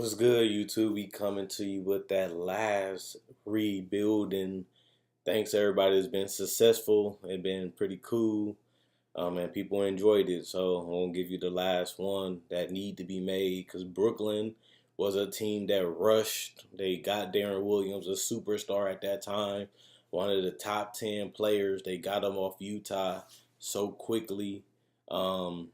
What's good, YouTube? We coming to you with that last rebuilding. Thanks everybody that's been successful. It's been pretty cool. And people enjoyed it. So I'm gonna give you the last one that need to be made because Brooklyn was a team that rushed. They got Darren Williams, a superstar at that time, one of the top 10 players. They got him off Utah so quickly. Um,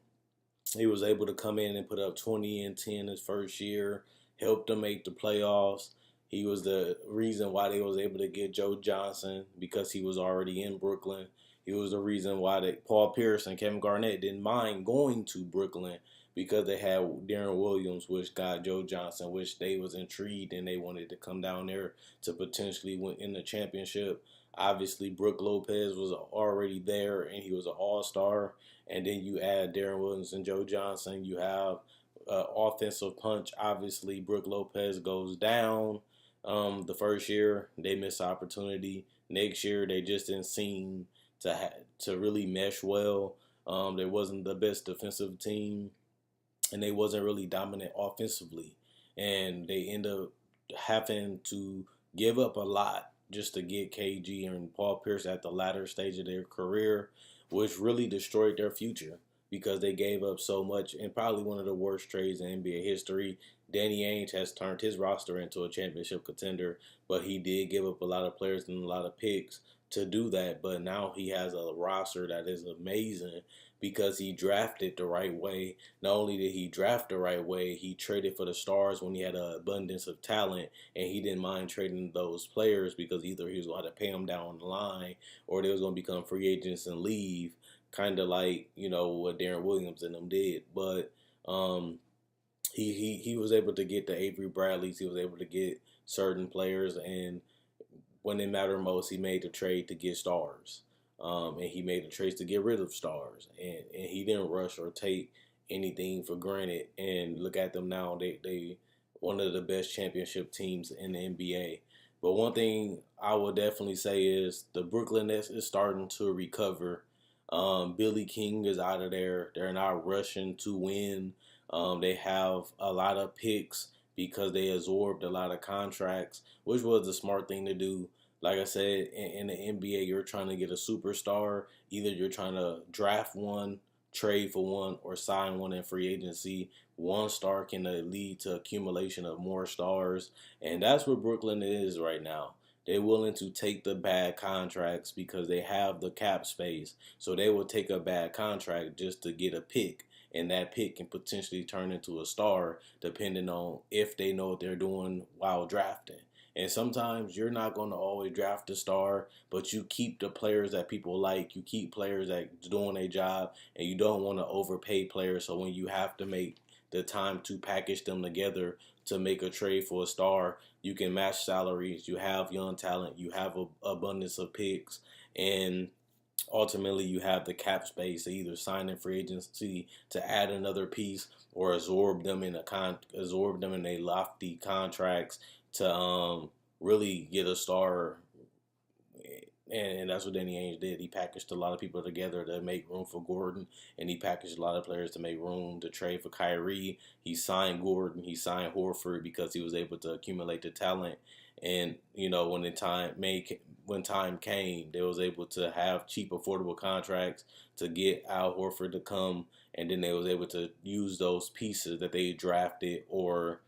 he was able to come in and put up 20 and 10 his first year, helped them make the playoffs. He was the reason why they was able to get Joe Johnson because he was already in Brooklyn. He was the reason why Paul Pierce and Kevin Garnett didn't mind going to Brooklyn because they had Darren Williams, which got Joe Johnson, which they was intrigued and they wanted to come down there to potentially win in the championship. Obviously, Brook Lopez was already there and he was an all-star. And then you add Darren Williams and Joe Johnson. You have offensive punch. Obviously, Brook Lopez goes down the first year. They miss opportunity. Next year, they just didn't seem to really mesh well. They wasn't the best defensive team, and they wasn't really dominant offensively. And they end up having to give up a lot just to get KG and Paul Pierce at the latter stage of their career, which really destroyed their future because they gave up so much and probably one of the worst trades in NBA history. Danny Ainge has turned his roster into a championship contender, but he did give up a lot of players and a lot of picks to do that. But now he has a roster that is amazing because he drafted the right way. Not only did he draft the right way, he traded for the stars when he had an abundance of talent, and he didn't mind trading those players because either he was going to pay them down the line or they was going to become free agents and leave, kind of like, what Darren Williams and them did. But he was able to get the Avery Bradleys. He was able to get certain players, and when it mattered most, he made the trade to get stars. And he made the trades to get rid of stars. And he didn't rush or take anything for granted. And look at them now. They one of the best championship teams in the NBA. But one thing I would definitely say is the Brooklyn Nets is starting to recover. Billy King is out of there. They're not rushing to win. They have a lot of picks because they absorbed a lot of contracts, which was the smart thing to do. Like I said, in the NBA, you're trying to get a superstar. Either you're trying to draft one, trade for one, or sign one in free agency. One star can lead to accumulation of more stars. And that's where Brooklyn is right now. They're willing to take the bad contracts because they have the cap space. So they will take a bad contract just to get a pick. And that pick can potentially turn into a star depending on if they know what they're doing while drafting. And sometimes you're not going to always draft a star, but you keep the players that people like. You keep players that doing a job, and you don't want to overpay players. So when you have to make the time to package them together to make a trade for a star, you can match salaries. You have young talent. You have an abundance of picks, and ultimately you have the cap space to either sign in free agency to add another piece or absorb them in a lofty contracts to really get a star. And that's what Danny Ainge did. He packaged a lot of people together to make room for Gordon, and he packaged a lot of players to make room to trade for Kyrie. He signed Gordon, he signed Horford because he was able to accumulate the talent. And when time came, they was able to have cheap, affordable contracts to get Al Horford to come, and then they was able to use those pieces that they drafted or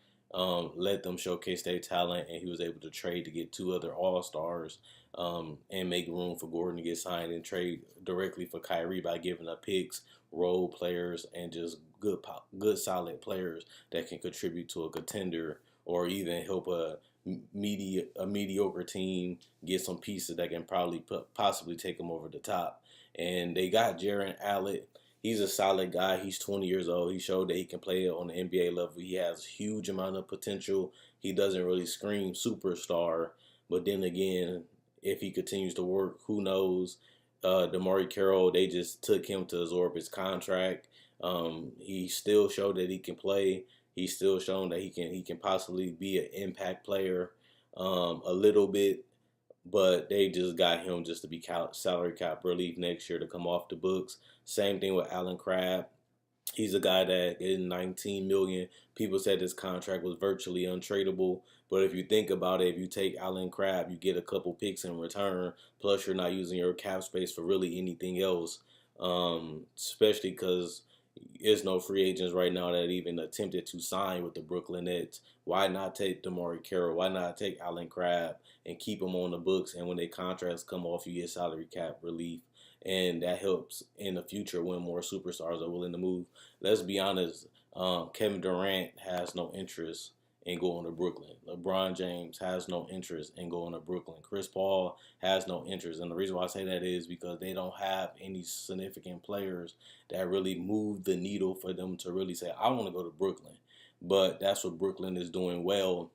let them showcase their talent, and he was able to trade to get two other All Stars and make room for Gordon to get signed and trade directly for Kyrie by giving up picks, role players, and just good solid players that can contribute to a contender or even help a mediocre team get some pieces that can possibly take them over the top. And they got Jaron Allen. He's a solid guy. He's 20 years old. He showed that he can play on the NBA level. He has a huge amount of potential. He doesn't really scream superstar, but then again, if he continues to work, who knows? DeMarre Carroll, they just took him to absorb his contract. He still showed that he can play. He's still shown that he can possibly be an impact player a little bit, but they just got him just to be salary cap relief next year to come off the books. Same thing with Alan Crabb. He's a guy that in 19 million, people said his contract was virtually untradeable. But if you think about it, if you take Allen Crabbe, you get a couple picks in return. Plus, you're not using your cap space for really anything else. Especially because there's no free agents right now that even attempted to sign with the Brooklyn Nets. Why not take DeMarre Carroll? Why not take Allen Crabbe and keep them on the books? And when their contracts come off, you get salary cap relief, and that helps in the future when more superstars are willing to move. Let's be honest, Kevin Durant has no interest in going to Brooklyn. LeBron James has no interest in going to Brooklyn. Chris Paul has no interest. And the reason why I say that is because they don't have any significant players that really move the needle for them to really say, I want to go to Brooklyn. But that's what Brooklyn is doing well.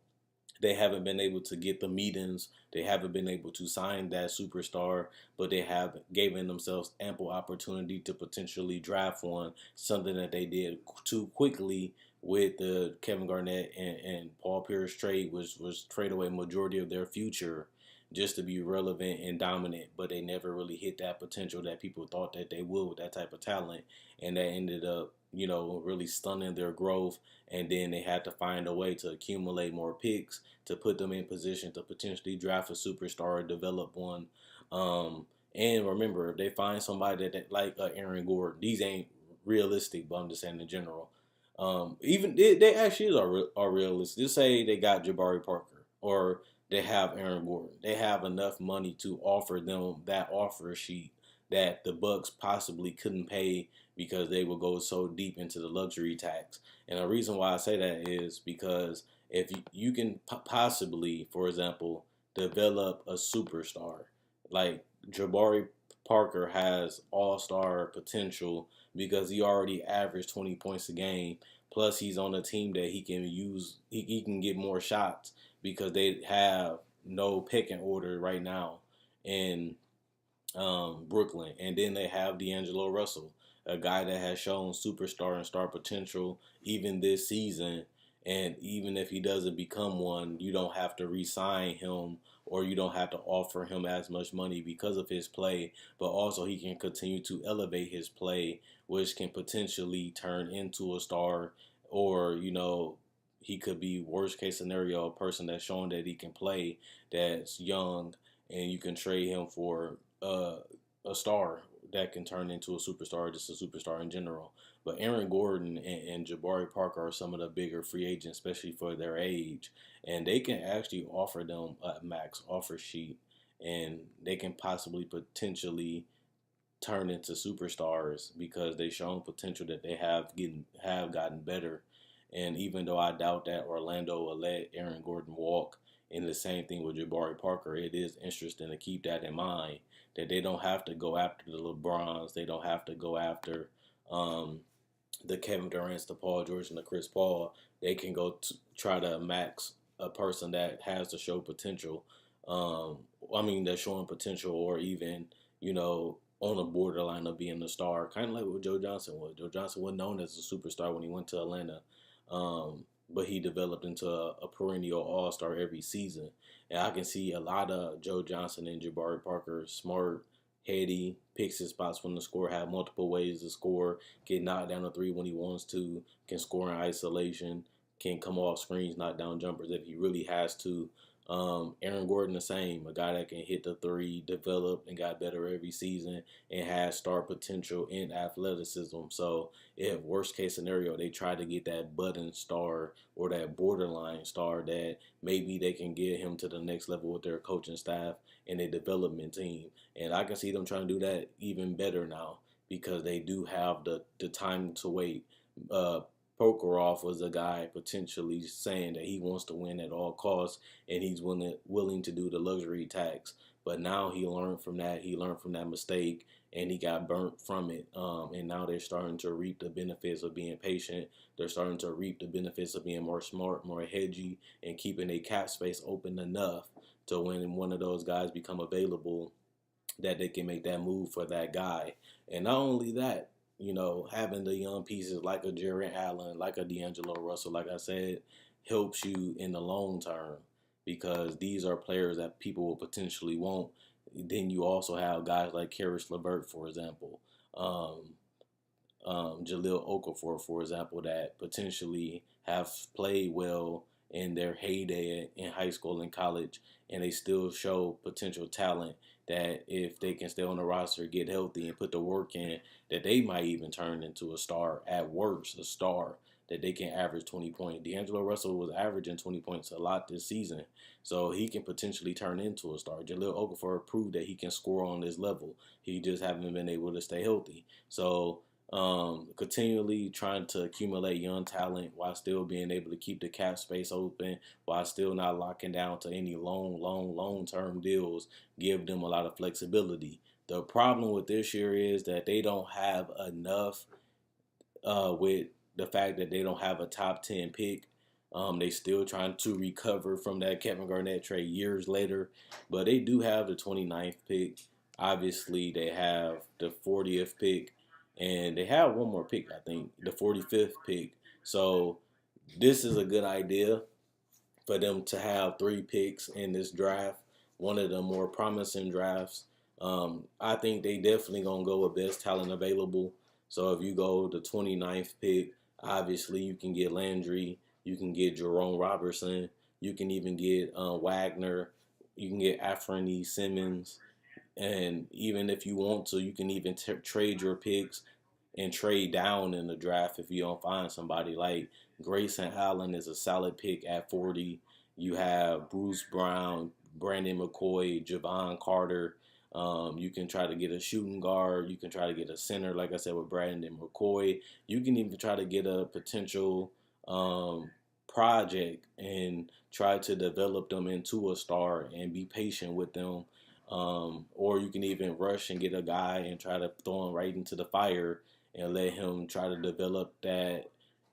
They haven't been able to get the meetings. They haven't been able to sign that superstar, but they have given themselves ample opportunity to potentially draft one, something that they did too quickly with the Kevin Garnett and Paul Pierce trade, was trade away majority of their future just to be relevant and dominant, but they never really hit that potential that people thought that they would with that type of talent, and that ended up, really stunning their growth. And then they had to find a way to accumulate more picks to put them in position to potentially draft a superstar or develop one. And remember, if they find somebody that like Aaron Gordon, these ain't realistic, but I'm just saying in general. Even they actually are realistic. Just say they got Jabari Parker or they have Aaron Gordon. They have enough money to offer them that offer sheet that the Bucks possibly couldn't pay because they would go so deep into the luxury tax. And the reason why I say that is because if you can possibly, for example, develop a superstar like Jabari Parker has all-star potential because he already averaged 20 points a game. Plus, he's on a team that he can use. He can get more shots because they have no pecking order right now in Brooklyn. And then they have D'Angelo Russell, a guy that has shown superstar and star potential even this season. And even if he doesn't become one, you don't have to re-sign him or you don't have to offer him as much money because of his play. But also he can continue to elevate his play, which can potentially turn into a star, or he could be worst case scenario a person that's showing that he can play, that's young, and you can trade him for a star that can turn into a superstar, just a superstar in general. But Aaron Gordon and Jabari Parker are some of the bigger free agents, especially for their age, and they can actually offer them a max offer sheet, and they can possibly potentially turn into superstars because they've shown potential that they have gotten better. And even though I doubt that Orlando will let Aaron Gordon walk, and the same thing with Jabari Parker, it is interesting to keep that in mind that they don't have to go after the LeBrons, they don't have to go after the Kevin Durant's, the Paul George, and the Chris Paul. They can go try to max a person that has to show potential. That's showing potential, or even on the borderline of being a star, kind of like what Joe Johnson was. Joe Johnson was known as a superstar when he went to Atlanta, but he developed into a perennial all-star every season. And I can see a lot of Joe Johnson and Jabari Parker, smart, heady, picks his spots when the score, have multiple ways to score, get knocked down a three when he wants to, can score in isolation, can come off screens, knock down jumpers if he really has to. Aaron Gordon the same, a guy that can hit the three, develop, and got better every season, and has star potential in athleticism. So if worst case scenario they try to get that budding star or that borderline star, that maybe they can get him to the next level with their coaching staff and a development team. And I can see them trying to do that even better now because they do have the time to wait. Prokhorov was a guy potentially saying that he wants to win at all costs, and he's willing to do the luxury tax. But now he learned from that. He learned from that mistake, and he got burnt from it. And now they're starting to reap the benefits of being patient. They're starting to reap the benefits of being more smart, more hedgy, and keeping a cap space open enough to when one of those guys become available, that they can make that move for that guy. And not only that, having the young pieces like a Jarrett Allen, like a D'Angelo Russell, like I said, helps you in the long term because these are players that people will potentially want. Then you also have guys like Karis LeVert, for example, Jahlil Okafor, for example, that potentially have played well in their heyday in high school and college, and they still show potential talent that if they can stay on the roster, get healthy, and put the work in, that they might even turn into a star, at worst, a star, that they can average 20 points. D'Angelo Russell was averaging 20 points a lot this season, so he can potentially turn into a star. Jahlil Okafor proved that he can score on this level. He just haven't been able to stay healthy. So continually trying to accumulate young talent while still being able to keep the cap space open, while still not locking down to any long-term deals, give them a lot of flexibility. The problem with this year is that they don't have enough with the fact that they don't have a top 10 pick. They still trying to recover from that Kevin Garnett trade years later, but they do have the 29th pick. Obviously, they have the 40th pick, and they have one more pick, I think, the 45th pick. So this is a good idea for them to have 3 picks in this draft, one of the more promising drafts. I think they definitely going to go with best talent available. So if you go the 29th pick, obviously you can get Landry, you can get Jerome Robertson, you can even get Wagner, you can get Anfernee Simons, and even if you want to, you can even trade your picks and trade down in the draft if you don't find somebody. Like Grayson Allen is a solid pick at 40. You have Bruce Brown, Brandon McCoy, Javon Carter. You can try to get a shooting guard. You can try to get a center, like I said, with Brandon McCoy. You can even try to get a potential project and try to develop them into a star and be patient with them. Or you can even rush and get a guy and try to throw him right into the fire and let him try to develop that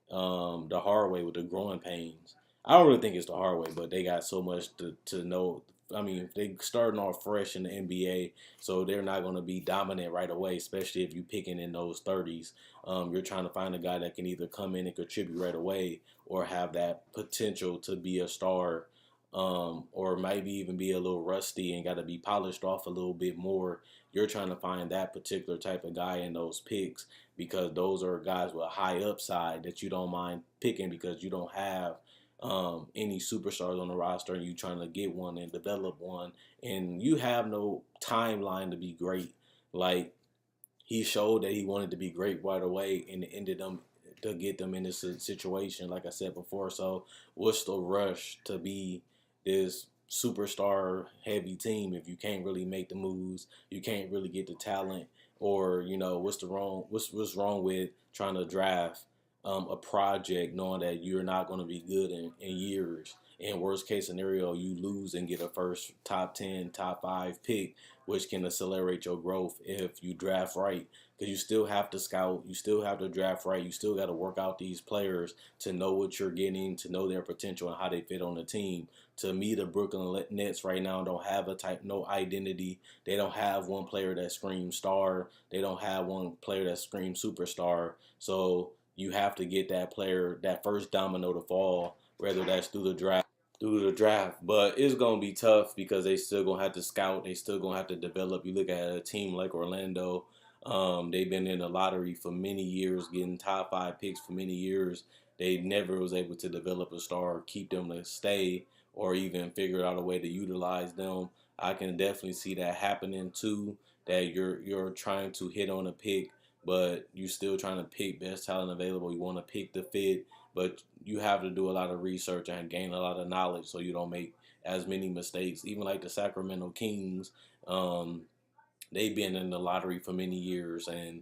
the hard way with the growing pains. I don't really think it's the hard way, but they got so much to know. I mean, they starting off fresh in the NBA, so they're not going to be dominant right away, especially if you're picking in those 30s. You're trying to find a guy that can either come in and contribute right away or have that potential to be a star, or maybe even be a little rusty and got to be polished off a little bit more. You're trying to find that particular type of guy in those picks because those are guys with high upside that you don't mind picking because you don't have any superstars on the roster and you trying to get one and develop one, and you have no timeline to be great. Like, he showed that he wanted to be great right away and it ended up to get them in this situation, like I said before. So what's the rush to be this superstar heavy team if you can't really make the moves, you can't really get the talent, or what's wrong with trying to draft a project knowing that you're not going to be good in years. In worst case scenario, you lose and get a first top 10, top 5 pick, which can accelerate your growth if you draft right. Because you still have to scout, you still have to draft right, you still got to work out these players to know what you're getting, to know their potential and how they fit on the team. To me, the Brooklyn Nets right now don't have no identity. They don't have one player that screams star. They don't have one player that screams superstar. So you have to get that player, that first domino to fall, whether that's through the draft. But it's gonna be tough because they still gonna have to scout. They still gonna have to develop. You look at a team like Orlando. They've been in the lottery for many years, getting top 5 picks for many years. They never was able to develop a star, keep them to stay, or even figure out a way to utilize them. I can definitely see that happening too. That you're trying to hit on a pick, but you're still trying to pick best talent available. You want to pick the fit, but you have to do a lot of research and gain a lot of knowledge so you don't make as many mistakes. Even like the Sacramento Kings, they've been in the lottery for many years and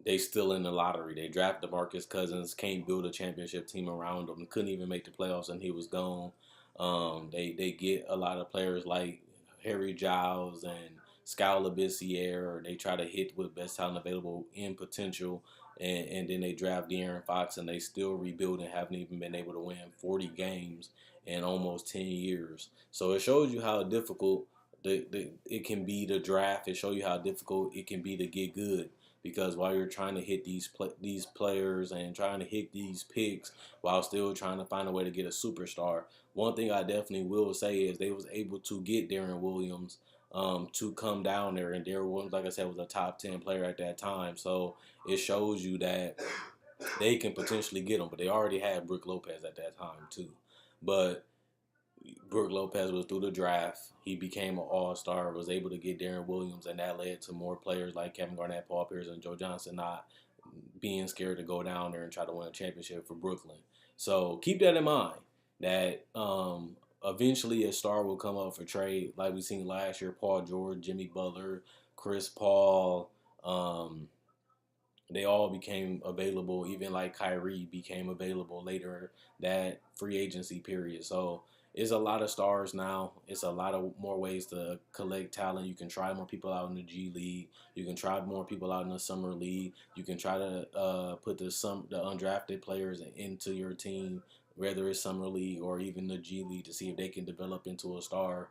they still in the lottery. They drafted DeMarcus Cousins, can't build a championship team around him, couldn't even make the playoffs and he was gone. They get a lot of players like Harry Giles and Skal Labissiere. They try to hit with best talent available in potential, and then they draft De'Aaron Fox, and they still rebuild and haven't even been able to win 40 games in almost 10 years. So it shows you how difficult it can be to draft. It shows you how difficult it can be to get good. Because while you're trying to hit these players and trying to hit these picks while still trying to find a way to get a superstar, one thing I definitely will say is they was able to get Darren Williams to come down there, and Darren Williams, like I said, was a top 10 player at that time. So it shows you that they can potentially get him. But they already had Brook Lopez at that time too. But Brook Lopez was through the draft. He became an all-star, was able to get Darren Williams, and that led to more players like Kevin Garnett, Paul Pierce, and Joe Johnson not being scared to go down there and try to win a championship for Brooklyn. So keep that in mind that eventually a star will come up for trade, like we seen last year. Paul George, Jimmy Butler, Chris Paul, um, they all became available. Even like Kyrie became available later that free agency period. So it's a lot of stars now. It's a lot of more ways to collect talent. You can try more people out in the G League. You can try more people out in the summer league. You can try to put the undrafted players into your team, whether it's summer league or even the G League, to see if they can develop into a star.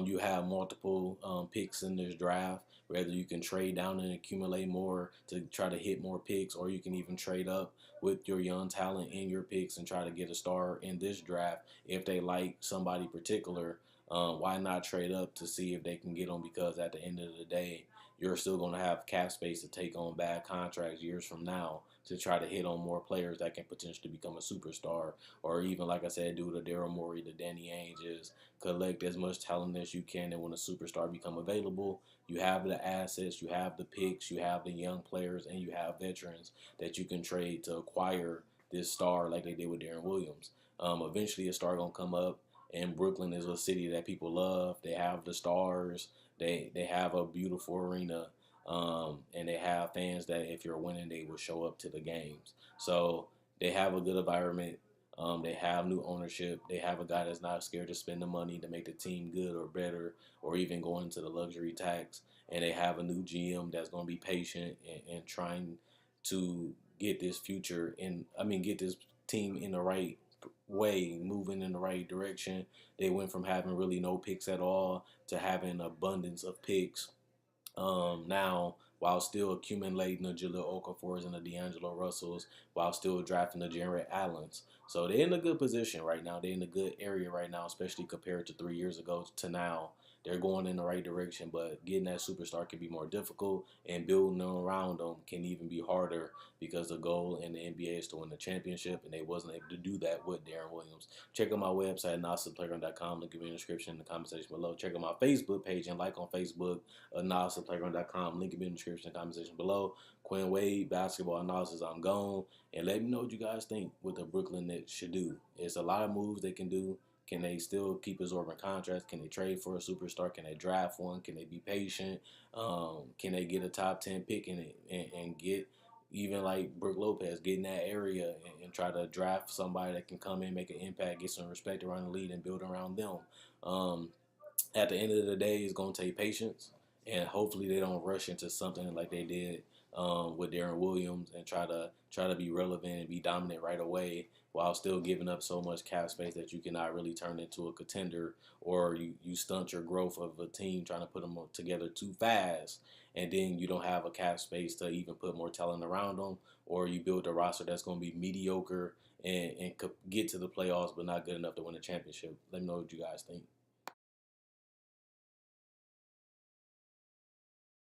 You have multiple picks in this draft. Whether you can trade down and accumulate more to try to hit more picks, or you can even trade up with your young talent in your picks and try to get a star in this draft. If they like somebody particular, why not trade up to see if they can get them? Because at the end of the day, you're still going to have cap space to take on bad contracts years from now to try to hit on more players that can potentially become a superstar, or even, like I said, do the Daryl Morey, the Danny Ainges, collect as much talent as you can, and when a superstar become available, you have the assets, you have the picks, you have the young players, and you have veterans that you can trade to acquire this star like they did with Darren Williams. Eventually, a star gonna come up, and Brooklyn is a city that people love. They have the stars. They have a beautiful arena, and they have fans that if you're winning, they will show up to the games. So they have a good environment. They have new ownership. They have a guy that's not scared to spend the money to make the team good or better, or even go into the luxury tax. And they have a new GM that's going to be patient and trying to get this future in. I mean, get this team in the right way, moving in the right direction. They went from having really no picks at all to having an abundance of picks now, while still accumulating the Jaleel Okafors and the D'Angelo Russells, while still drafting the Jarrett Allens. So they're in a good position right now. They're in a good area right now, especially compared to 3 years ago to now. They're going in the right direction, but getting that superstar can be more difficult, and building them around them can even be harder because the goal in the NBA is to win the championship, and they wasn't able to do that with Darren Williams. Check out my website, NosticPlayground.com. Link in the description in the comment section below. Check out my Facebook page and like on Facebook, NosticPlayground.com. Link in the description in the comment section below. Quinn Wade, basketball analysis, I'm gone. And let me know what you guys think what the Brooklyn Nets should do. It's a lot of moves they can do. Can they still keep absorbing contracts? Can they trade for a superstar? Can they draft one? Can they be patient? Can they get a top 10 pick and get even like Brook Lopez, get in that area and try to draft somebody that can come in, make an impact, get some respect around the league, and build around them. Um, at the end of the day, it's going to take patience, and hopefully they don't rush into something like they did with Darren Williams and try to be relevant and be dominant right away while still giving up so much cap space that you cannot really turn into a contender, or you stunt your growth of a team trying to put them together too fast, and then you don't have a cap space to even put more talent around them, or you build a roster that's going to be mediocre and get to the playoffs but not good enough to win a championship. Let me know what you guys think.